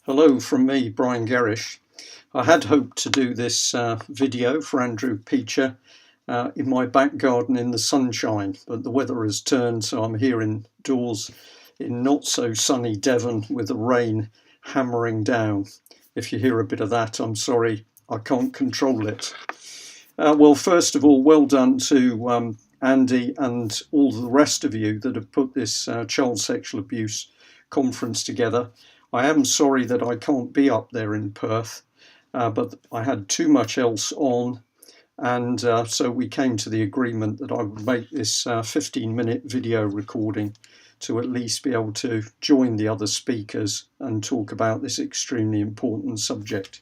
Hello from me, Brian Gerrish. I had hoped to do this video for Andrew Peacher in my back garden in the sunshine, but the weather has turned, so I'm here indoors in not so sunny Devon with the rain hammering down. If you hear a bit of that, I'm sorry, I can't control it. Well, first of all, well done to Andy and all the rest of you that have put this child sexual abuse conference together. I am sorry that I can't be up there in Perth, but I had too much else on, and so we came to the agreement that I would make this 15-minute video recording to at least be able to join the other speakers and talk about this extremely important subject.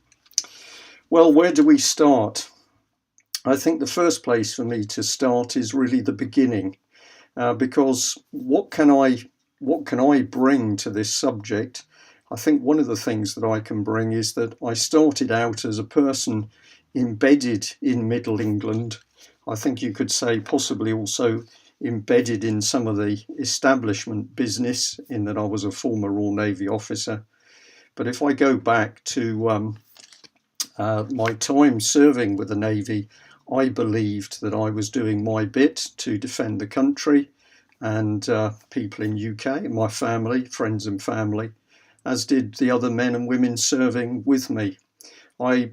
Well, where do we start? I think the first place for me to start is really the beginning, because what can I bring to this subject? I think one of the things that I can bring is that I started out as a person embedded in Middle England. I think you could say possibly also embedded in some of the establishment business, in that I was a former Royal Navy officer. But if I go back to my time serving with the Navy, I believed that I was doing my bit to defend the country and people in UK, my family, friends and family, as did the other men and women serving with me. I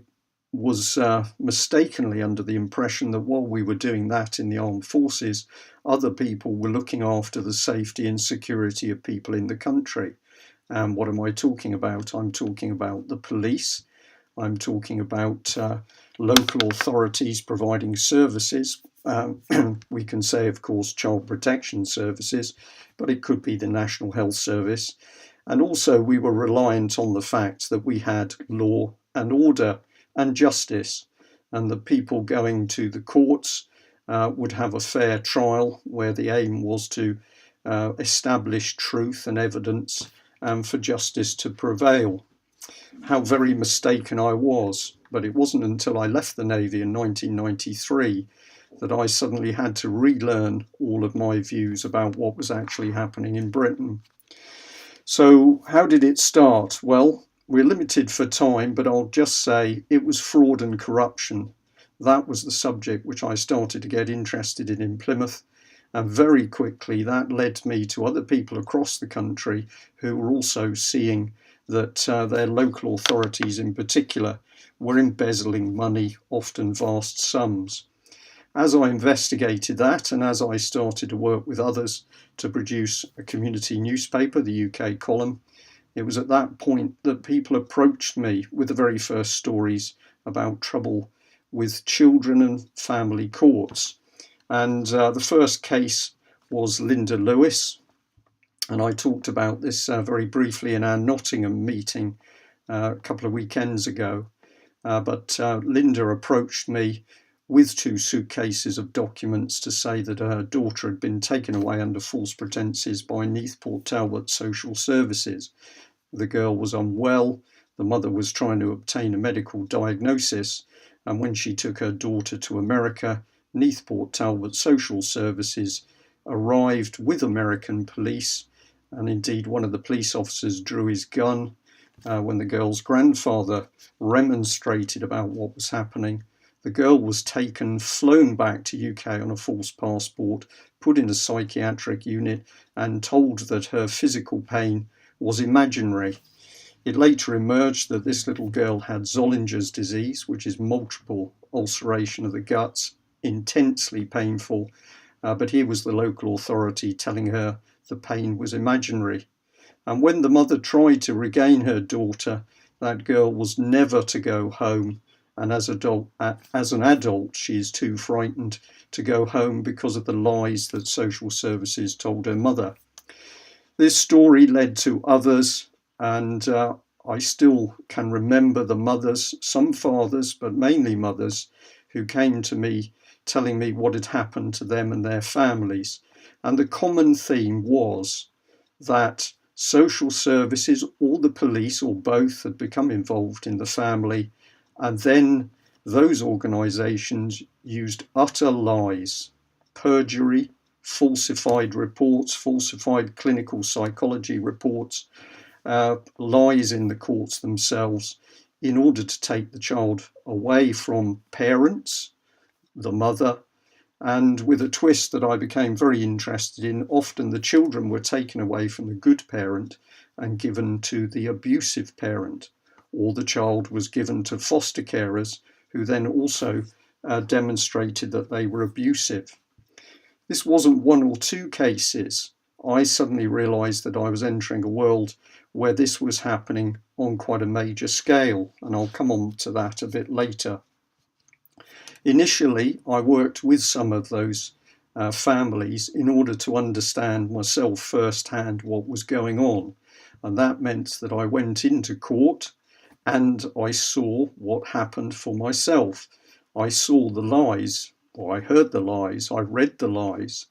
was mistakenly under the impression that while we were doing that in the armed forces, other people were looking after the safety and security of people in the country. And what am I talking about? I'm talking about the police. I'm talking about local authorities providing services. We can say, of course, child protection services, but it could be the National Health Service. And also we were reliant on the fact that we had law and order and justice, and that people going to the courts would have a fair trial where the aim was to establish truth and evidence and for justice to prevail. How very mistaken I was, but it wasn't until I left the Navy in 1993 that I suddenly had to relearn all of my views about what was actually happening in Britain. So how did it start? Well, we're limited for time, but I'll just say it was fraud and corruption. That was the subject which I started to get interested in Plymouth. And very quickly that led me to other people across the country who were also seeing that their local authorities in particular were embezzling money, often vast sums. As I investigated that, and as I started to work with others to produce a community newspaper, the UK Column, it was at that point that people approached me with the very first stories about trouble with children and family courts. And the first case was Linda Lewis, and I talked about this very briefly in our Nottingham meeting a couple of weekends ago. But Linda approached me with 2 suitcases of documents to say that her daughter had been taken away under false pretences by Neath Port Talbot Social Services. The girl was unwell, the mother was trying to obtain a medical diagnosis, and when she took her daughter to America, Neath Port Talbot Social Services arrived with American police, and indeed one of the police officers drew his gun when the girl's grandfather remonstrated about what was happening. The girl was taken, flown back to UK on a false passport, put in a psychiatric unit and told that her physical pain was imaginary. It later emerged that this little girl had Zollinger's disease, which is multiple ulceration of the guts, intensely painful, but here was the local authority telling her the pain was imaginary. And when the mother tried to regain her daughter, that girl was never to go home. And as an adult, she is too frightened to go home because of the lies that social services told her mother. This story led to others, and I still can remember the mothers, some fathers, but mainly mothers, who came to me telling me what had happened to them and their families. And the common theme was that social services or the police or both had become involved in the family. And then those organisations used utter lies, perjury, falsified reports, falsified clinical psychology reports, lies in the courts themselves in order to take the child away from parents, the mother, and with a twist that I became very interested in, often the children were taken away from the good parent and given to the abusive parent, or the child was given to foster carers who then also demonstrated that they were abusive. This wasn't one or two cases. I suddenly realised that I was entering a world where this was happening on quite a major scale, and I'll come on to that a bit later. Initially, I worked with some of those families in order to understand myself firsthand what was going on. And that meant that I went into court and I saw what happened for myself. I saw the lies, or I heard the lies, I read the lies.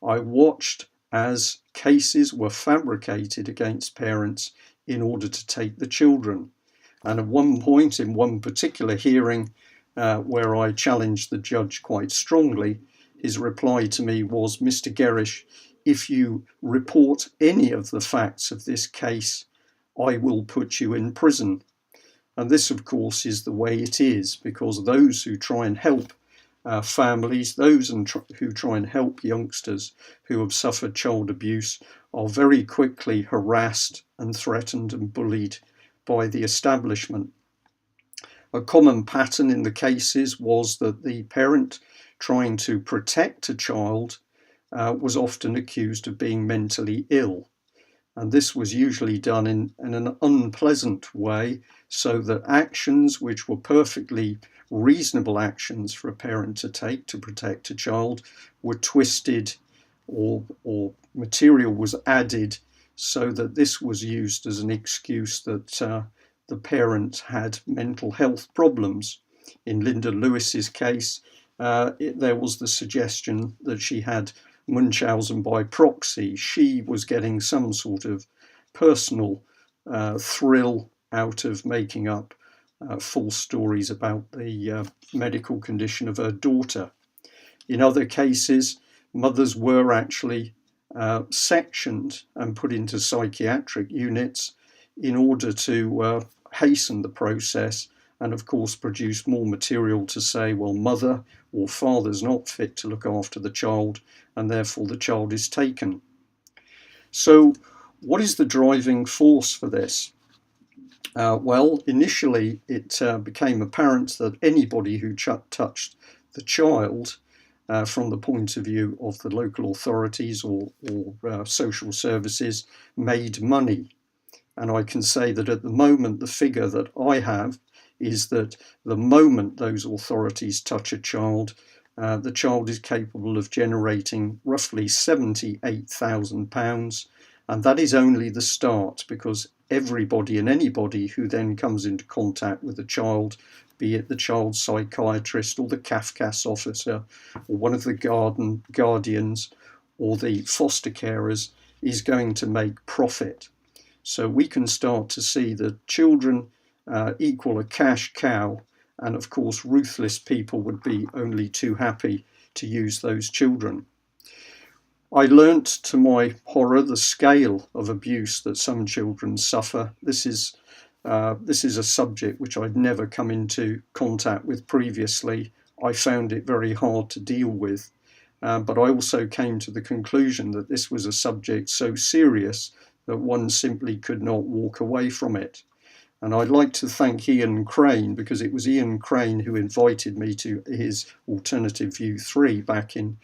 I watched as cases were fabricated against parents in order to take the children. And at one point, in one particular hearing, where I challenged the judge quite strongly, his reply to me was, "Mr. Gerrish, if you report any of the facts of this case, I will put you in prison." And this, of course, is the way it is, because those who try and help families, those who try and help youngsters who have suffered child abuse are very quickly harassed and threatened and bullied by the establishment. A common pattern in the cases was that the parent trying to protect a child was often accused of being mentally ill. And this was usually done in an unpleasant way, so that actions which were perfectly reasonable actions for a parent to take to protect a child were twisted, or material was added so that this was used as an excuse that the parent had mental health problems. In Linda Lewis's case, there was the suggestion that she had Munchausen by proxy. She was getting some sort of personal thrill out of making up false stories about the medical condition of her daughter. In other cases, mothers were actually sectioned and put into psychiatric units in order to hasten the process and, of course, produce more material to say, well, mother or father's not fit to look after the child and therefore the child is taken. So what is the driving force for this? Well, initially it became apparent that anybody who touched the child from the point of view of the local authorities or social services made money. And I can say that at the moment, the figure that I have is that the moment those authorities touch a child, the child is capable of generating roughly £78,000. And that is only the start, because everybody and anybody who then comes into contact with the child, be it the child psychiatrist or the CAFCAS officer or one of the guardians or the foster carers, is going to make profit. So we can start to see that children equal a cash cow, and of course ruthless people would be only too happy to use those children. I learnt to my horror the scale of abuse that some children suffer. This is a subject which I'd never come into contact with previously. I found it very hard to deal with, but I also came to the conclusion that this was a subject so serious that one simply could not walk away from it. And I'd like to thank Ian Crane, because it was Ian Crane who invited me to his Alternative View 3 back in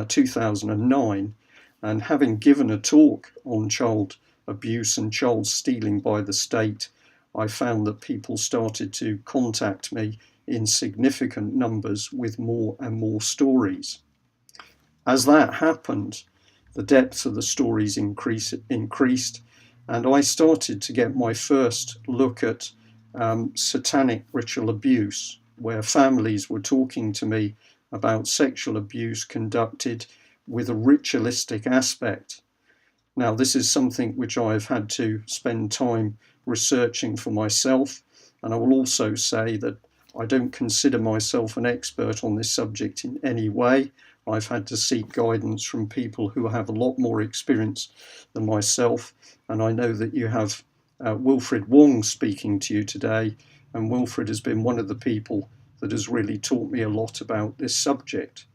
2009. And having given a talk on child abuse and child stealing by the state, I found that people started to contact me in significant numbers with more and more stories. As that happened, the depth of the stories increased, and I started to get my first look at satanic ritual abuse, where families were talking to me about sexual abuse conducted with a ritualistic aspect. Now, this is something which I've had to spend time researching for myself, and I will also say that I don't consider myself an expert on this subject in any way. I've had to seek guidance from people who have a lot more experience than myself, and I know that you have Wilfred Wong speaking to you today, and Wilfred has been one of the people that has really taught me a lot about this subject.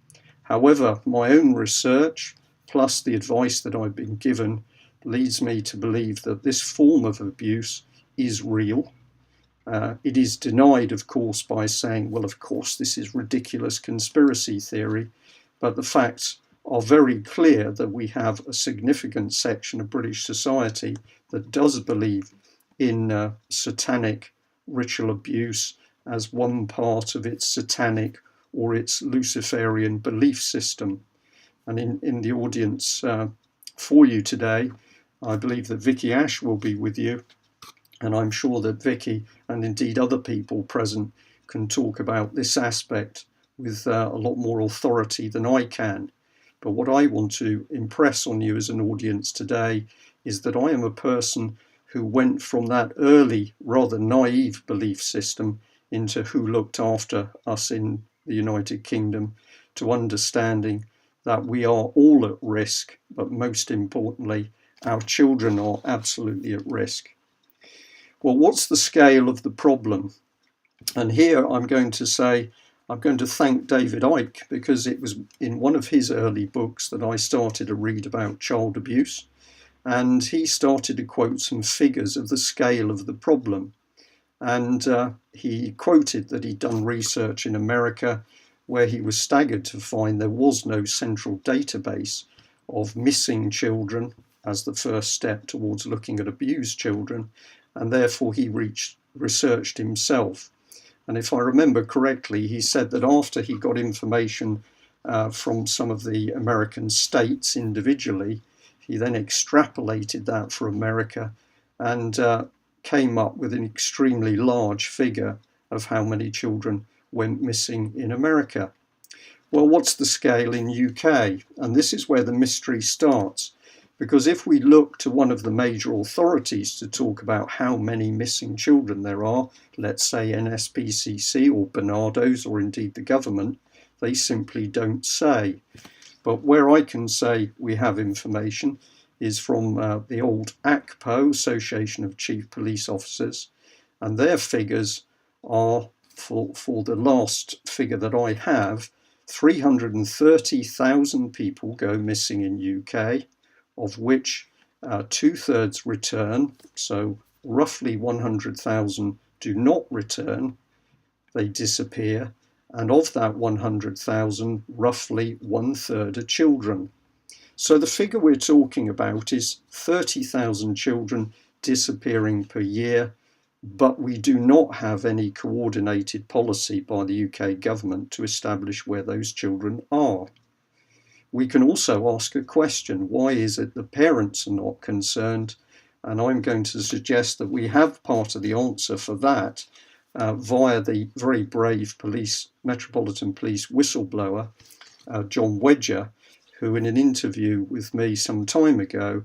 However, my own research, plus the advice that I've been given, leads me to believe that this form of abuse is real. It is denied, of course, by saying, well, of course, this is ridiculous conspiracy theory, but the facts are very clear that we have a significant section of British society that does believe in satanic ritual abuse as one part of its satanic or its Luciferian belief system. And in the audience for you today, I believe that Vicky Ash will be with you, and I'm sure that Vicky and indeed other people present can talk about this aspect with a lot more authority than I can. But what I want to impress on you as an audience today is that I am a person who went from that early, rather naive belief system into who looked after us in the United Kingdom, to understanding that we are all at risk, but most importantly, our children are absolutely at risk. Well, what's the scale of the problem? And here I'm going to thank David Icke, because it was in one of his early books that I started to read about child abuse, and he started to quote some figures of the scale of the problem. And he quoted that he'd done research in America where he was staggered to find there was no central database of missing children as the first step towards looking at abused children, and therefore he researched himself. And if I remember correctly, he said that after he got information from some of the American states individually, he then extrapolated that for America and came up with an extremely large figure of how many children went missing in America. Well, what's the scale in UK? And this is where the mystery starts, because if we look to one of the major authorities to talk about how many missing children there are, let's say NSPCC or Barnardo's or indeed the government, they simply don't say. But where I can say we have information is from the old ACPO, Association of Chief Police Officers, and their figures are, for the last figure that I have, 330,000 people go missing in UK, of which 2/3 return, so roughly 100,000 do not return, they disappear, and of that 100,000, roughly 1/3 are children. So the figure we're talking about is 30,000 children disappearing per year, but we do not have any coordinated policy by the UK government to establish where those children are. We can also ask a question: why is it the parents are not concerned? And I'm going to suggest that we have part of the answer for that via the very brave Metropolitan Police whistleblower, John Wedger, who in an interview with me some time ago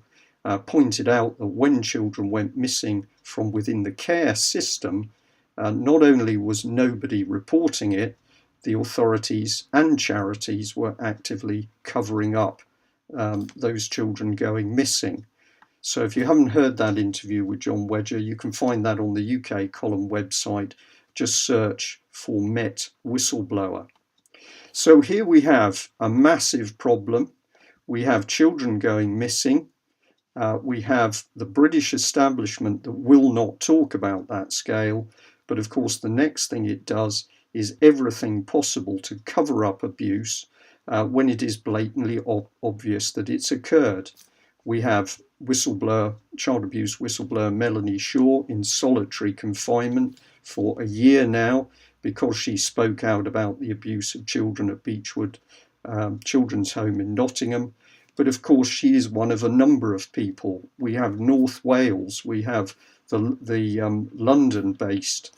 pointed out that when children went missing from within the care system, not only was nobody reporting it, the authorities and charities were actively covering up those children going missing. So if you haven't heard that interview with John Wedger, you can find that on the UK column website. Just search for Met Whistleblower. So here we have a massive problem. We have children going missing. We have the British establishment that will not talk about that scale. But of course, the next thing it does is everything possible to cover up abuse when it is blatantly obvious that it's occurred. We have child abuse whistleblower Melanie Shaw in solitary confinement for a year now because she spoke out about the abuse of children at Beechwood Children's Home in Nottingham. But of course, she is one of a number of people. We have North Wales, we have the London-based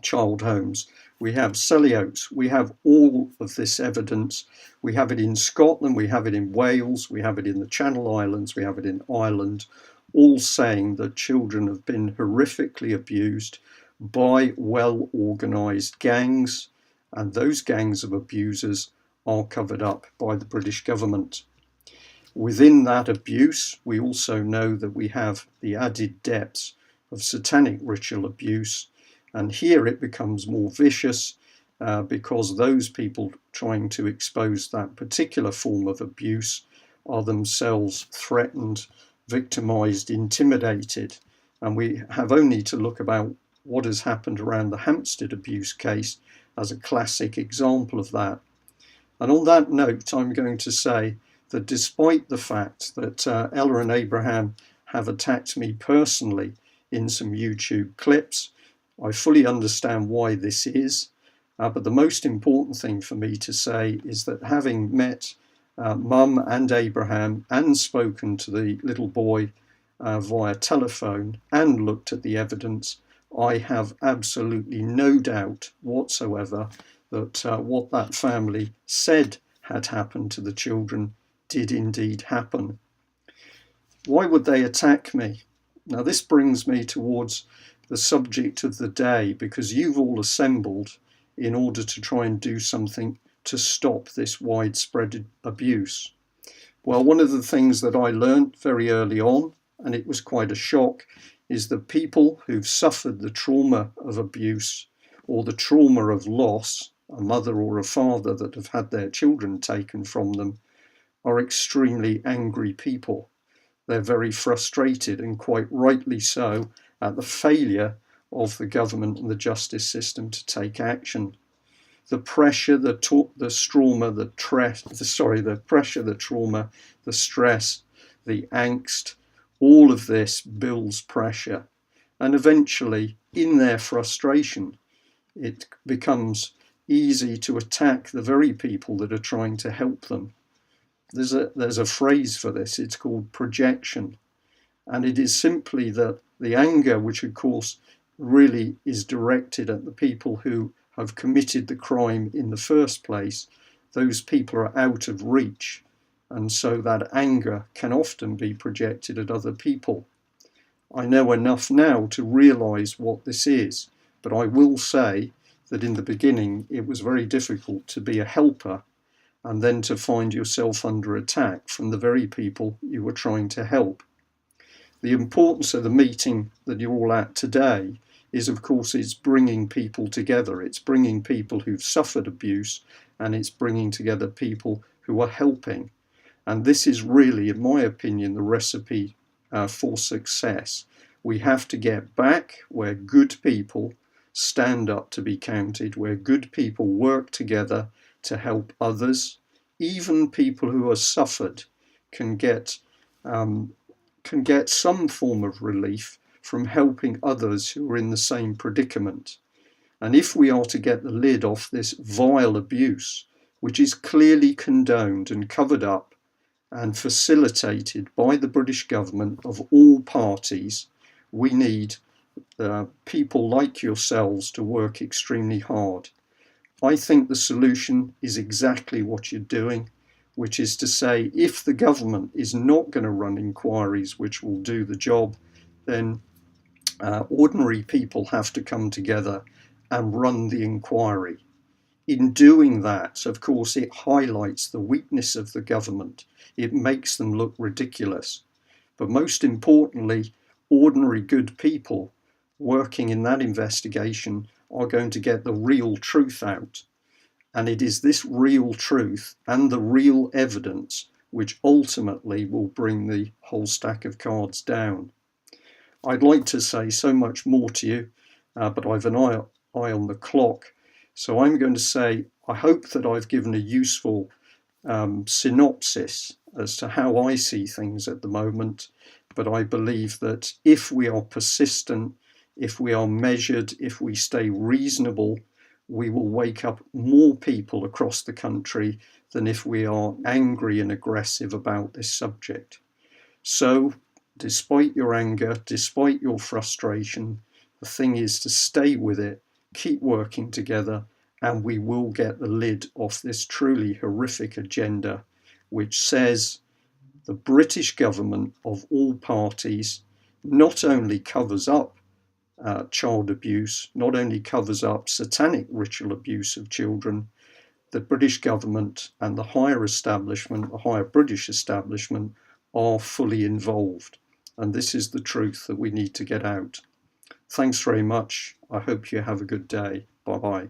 child homes, we have Selly Oaks, we have all of this evidence. We have it in Scotland, we have it in Wales, we have it in the Channel Islands, we have it in Ireland, all saying that children have been horrifically abused by well-organised gangs, and those gangs of abusers are covered up by the British government. Within that abuse, we also know that we have the added depths of satanic ritual abuse. And here it becomes more vicious because those people trying to expose that particular form of abuse are themselves threatened, victimized, intimidated. And we have only to look about what has happened around the Hampstead abuse case as a classic example of that. And on that note, I'm going to say that despite the fact that Ella and Abraham have attacked me personally in some YouTube clips, I fully understand why this is. But the most important thing for me to say is that having met Mum and Abraham and spoken to the little boy via telephone and looked at the evidence, I have absolutely no doubt whatsoever that what that family said had happened to the children did indeed happen. Why would they attack me? Now this brings me towards the subject of the day, because you've all assembled in order to try and do something to stop this widespread abuse. Well, one of the things that I learned very early on, and it was quite a shock, is that people who've suffered the trauma of abuse or the trauma of loss, a mother or a father that have had their children taken from them, are extremely angry people. They're very frustrated, and quite rightly so, at the failure of the government and the justice system to take action. The pressure, the trauma, the stress, the angst, all of this builds pressure. And eventually, in their frustration, it becomes easy to attack the very people that are trying to help them. There's a phrase for this, it's called projection. And it is simply that the anger, which of course really is directed at the people who have committed the crime in the first place, those people are out of reach. And so that anger can often be projected at other people. I know enough now to realise what this is, but I will say that in the beginning it was very difficult to be a helper and then to find yourself under attack from the very people you were trying to help. The importance of the meeting that you're all at today is, of course, it's bringing people together. It's bringing people who've suffered abuse, and it's bringing together people who are helping. And this is really, in my opinion, the recipe for success. We have to get back where good people stand up to be counted, where good people work together to help others. Even people who have suffered can get some form of relief from helping others who are in the same predicament. And if we are to get the lid off this vile abuse, which is clearly condoned and covered up and facilitated by the British government of all parties, we need people like yourselves to work extremely hard. I think the solution is exactly what you're doing, which is to say, if the government is not going to run inquiries which will do the job, then ordinary people have to come together and run the inquiry. In doing that, of course, it highlights the weakness of the government. It makes them look ridiculous. But most importantly, ordinary good people working in that investigation are going to get the real truth out. And it is this real truth and the real evidence which ultimately will bring the whole stack of cards down. I'd like to say so much more to you, but I've an eye on the clock. So I'm going to say, I hope that I've given a useful synopsis as to how I see things at the moment. But I believe that if we are persistent, if we are measured, if we stay reasonable, we will wake up more people across the country than if we are angry and aggressive about this subject. So, despite your anger, despite your frustration, the thing is to stay with it, keep working together, and we will get the lid off this truly horrific agenda, which says the British government of all parties not only covers up child abuse, not only covers up satanic ritual abuse of children, the British government and the higher establishment, the higher British establishment, are fully involved. And this is the truth that we need to get out. Thanks very much. I hope you have a good day. Bye-bye.